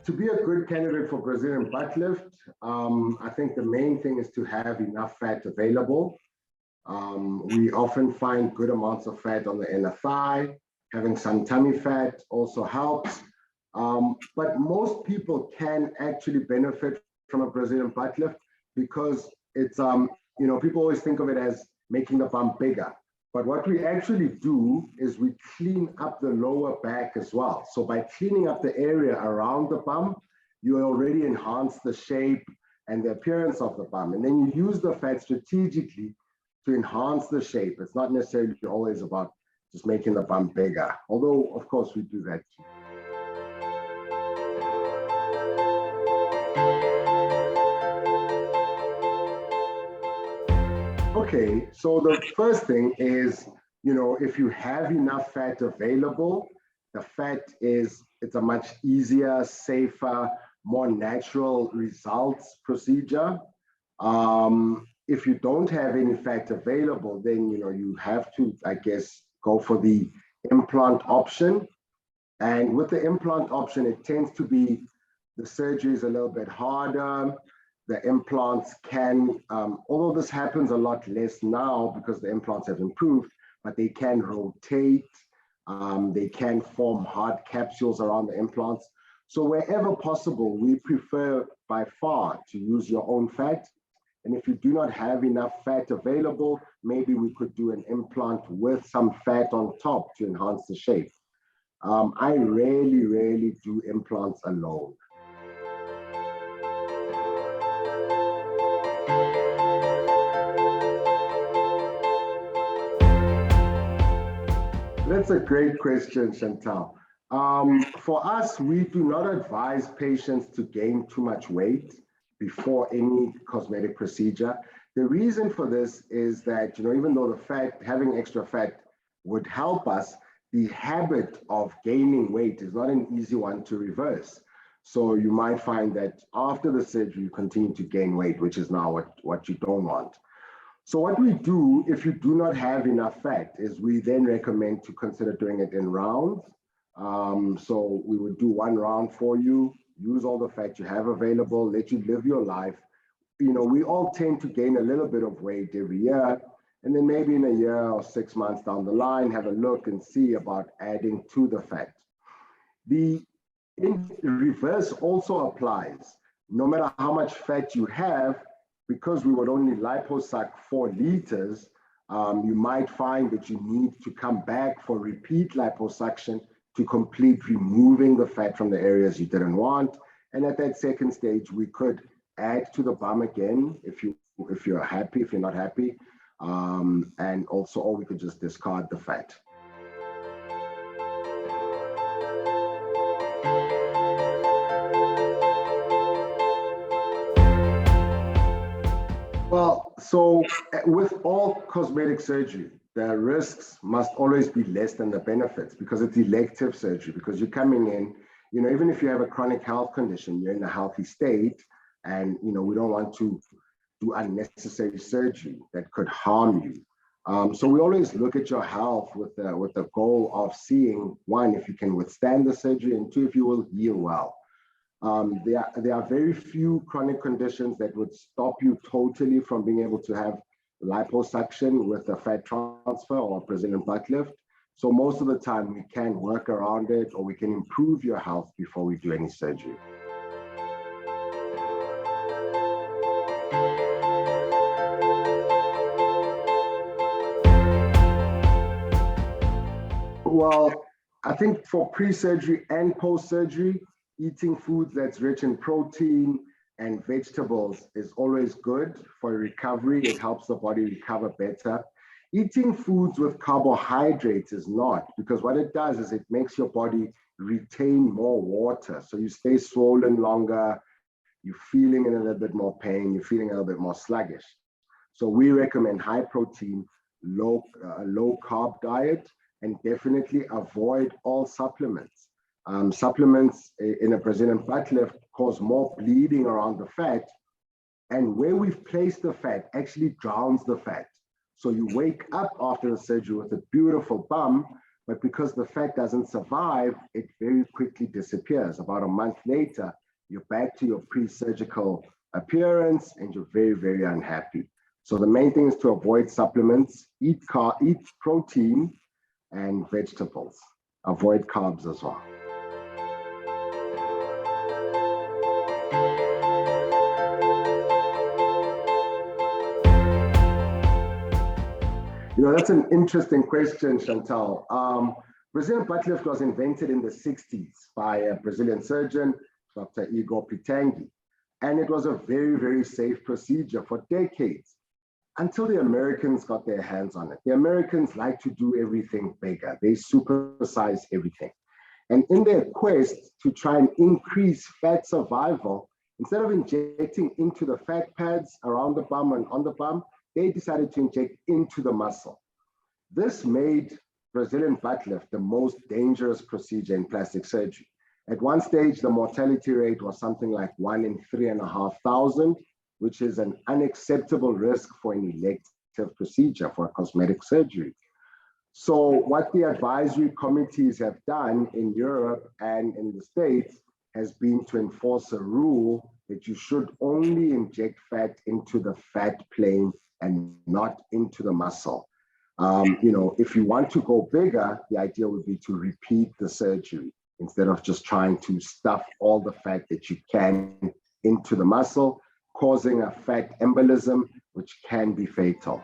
To be a good candidate for Brazilian butt lift, I think the main thing is to have enough fat available. We often find good amounts of fat on the inner thigh. Having some tummy fat also helps. But most people can actually benefit from a Brazilian butt lift because it's, people always think of it as making the bum bigger. But what we actually do is we clean up the lower back as well. So by cleaning up the area around the bum, you already enhance the shape and the appearance of the bum. And then you use the fat strategically to enhance the shape. It's not necessarily always about just making the bum bigger, although of course we do that too. Okay, so the first thing is, if you have enough fat available, the fat it's a much easier, safer, more natural results procedure. If you don't have any fat available, then you have to, I guess, go for the implant option. And with the implant option, it tends to be the surgery is a little bit harder. The implants can, although this happens a lot less now because the implants have improved, but they can rotate, they can form hard capsules around the implants. So wherever possible, we prefer by far to use your own fat. And if you do not have enough fat available, maybe we could do an implant with some fat on top to enhance the shape. I rarely do implants alone. That's a great question, Chantal. For us, we do not advise patients to gain too much weight before any cosmetic procedure. The reason for this is that, even though the fat, having extra fat would help us, the habit of gaining weight is not an easy one to reverse. So you might find that after the surgery, you continue to gain weight, which is now what you don't want. So what we do, if you do not have enough fat, is we then recommend to consider doing it in rounds. So we would do one round for you, use all the fat you have available, let you live your life. We all tend to gain a little bit of weight every year, and then maybe in a year or 6 months down the line, have a look and see about adding to the fat. The reverse also applies. No matter how much fat you have, because we would only liposuck 4 liters, you might find that you need to come back for repeat liposuction to complete removing the fat from the areas you didn't want. And at that second stage, we could add to the bum again if you're happy, if you're not happy, and also, or we could just discard the fat. Well, so with all cosmetic surgery, the risks must always be less than the benefits because it's elective surgery, because you're coming in, even if you have a chronic health condition, you're in a healthy state, and, we don't want to do unnecessary surgery that could harm you. So we always look at your health with the goal of seeing, 1, if you can withstand the surgery, and 2, if you will heal well. There are very few chronic conditions that would stop you totally from being able to have liposuction with a fat transfer or Brazilian butt lift. So most of the time we can work around it, or we can improve your health before we do any surgery. Well, I think for pre-surgery and post-surgery, eating foods that's rich in protein and vegetables is always good for recovery. It helps the body recover better. Eating foods with carbohydrates is not, because what it does is it makes your body retain more water. So you stay swollen longer, you're feeling in a little bit more pain, you're feeling a little bit more sluggish. So we recommend high protein, low carb diet, and definitely avoid all supplements. Supplements in a Brazilian butt lift cause more bleeding around the fat, and where we've placed the fat actually drowns the fat. So you wake up after the surgery with a beautiful bum, but because the fat doesn't survive, it very quickly disappears. About a month later, you're back to your pre-surgical appearance and you're very, very unhappy. So the main thing is to avoid supplements, eat protein and vegetables, avoid carbs as well. You know, that's an interesting question, Chantal. Brazilian butt lift was invented in the 60s by a Brazilian surgeon, Dr. Igor Pitangi. And it was a very, very safe procedure for decades until the Americans got their hands on it. The Americans like to do everything bigger. They supersize everything. And in their quest to try and increase fat survival, instead of injecting into the fat pads around the bum and on the bum, they decided to inject into the muscle. This made Brazilian butt lift the most dangerous procedure in plastic surgery. At one stage, the mortality rate was something like 1 in 3,500, which is an unacceptable risk for an elective procedure for a cosmetic surgery. So what the advisory committees have done in Europe and in the States has been to enforce a rule that you should only inject fat into the fat plane and not into the muscle. You know, if you want to go bigger, the idea would be to repeat the surgery instead of just trying to stuff all the fat that you can into the muscle, causing a fat embolism, which can be fatal.